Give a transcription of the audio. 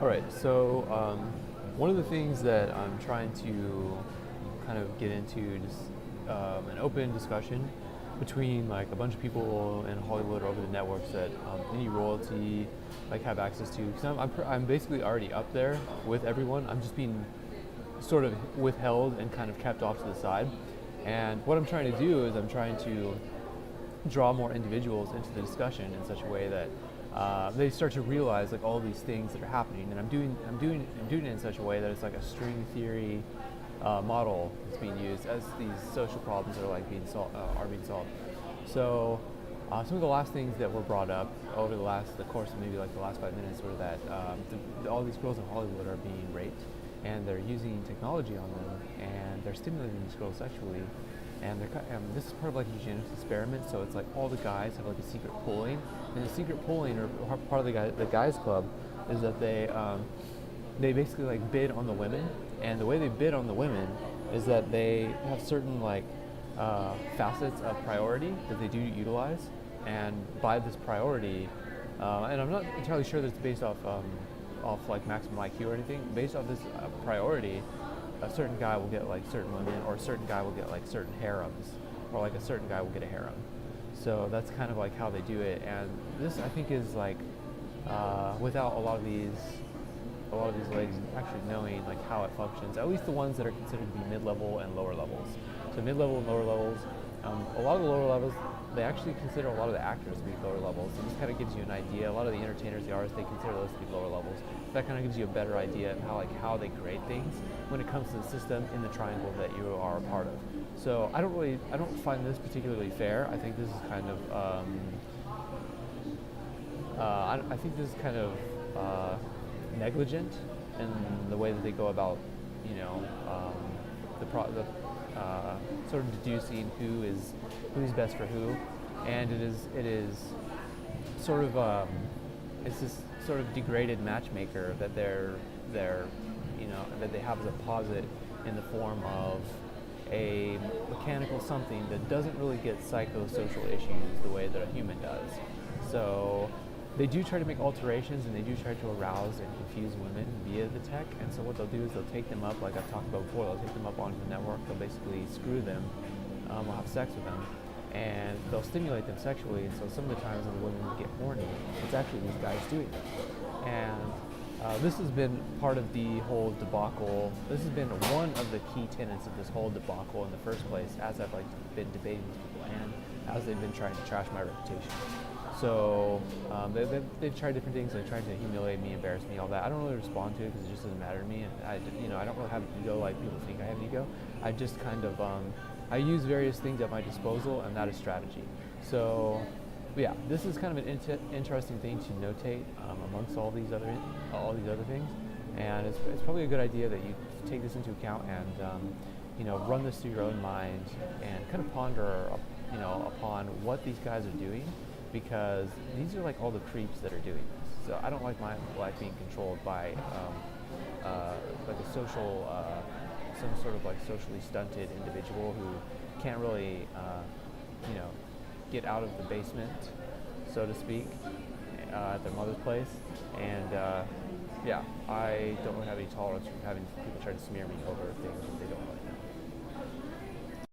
All right, so one of the things that I'm trying to kind of get into just an open discussion between like a bunch of people in Hollywood or over the networks that any royalty like have access to. Because I'm basically already up there with everyone. I'm just being sort of withheld and kind of kept off to the side. And what I'm trying to do is I'm trying to draw more individuals into the discussion in such a way that they start to realize like all these things that are happening, and I'm doing it in such a way that it's like a string theory model that's being used as these social problems are like being solved. So some of the last things that were brought up over the course of maybe like the last 5 minutes were that all these girls in Hollywood are being raped, and they're using technology on them, and they're stimulating these girls sexually. And this is part of like a eugenics experiment, so it's like all the guys have like a secret pooling, and the secret pooling or part of the guys club is that they basically like bid on the women, and the way they bid on the women is that they have certain like facets of priority that they do utilize, and by this priority, and I'm not entirely sure that it's based off like maximum IQ or anything. Based off this priority, a certain guy will get like certain women, or a certain guy will get like certain harems, or like a certain guy will get a harem. So that's kind of like how they do it, and this I think is like without a lot of these ladies actually knowing like how it functions. At least the ones that are considered to be mid-level and lower levels. So mid-level and lower levels. A lot of the lower levels, they actually consider a lot of the actors to be lower levels. So this kind of gives you an idea. A lot of the entertainers, the artists, they consider those to be lower levels. That kind of gives you a better idea of how they grade things when it comes to the system in the triangle that you are a part of. So I don't find this particularly fair. I think this is kind of I think this is kind of negligent in the way that they go about, sort of deducing who's best for who, and it is sort of it's this sort of degraded matchmaker that that they have as a posit in the form of a mechanical something that doesn't really get psychosocial issues the way that a human does. So they do try to make alterations, and they do try to arouse and confuse women via the tech. And so what they'll do is they'll take them up, like I've talked about before, they'll take them up onto the network, they'll basically screw them, or have sex with them, and they'll stimulate them sexually. And so some of the times when the women get horny, it's actually these guys doing it. And this has been part of the whole debacle. This has been one of the key tenets of this whole debacle in the first place, as I've been debating with people, and as they've been trying to trash my reputation. So they've tried different things. They tried to humiliate me, embarrass me, all that. I don't really respond to it because it just doesn't matter to me. And I don't really have an ego like people think I have an ego. I just kind of I use various things at my disposal, and that is strategy. So yeah, this is kind of an interesting thing to notate amongst all these other things. And it's probably a good idea that you take this into account and run this through your own mind and kind of ponder upon what these guys are doing, because these are like all the creeps that are doing this. So I don't like my life being controlled by like a social, some sort of like socially stunted individual who can't really, get out of the basement, so to speak, at their mother's place. And yeah, I don't really have any tolerance for having people try to smear me over things that they don't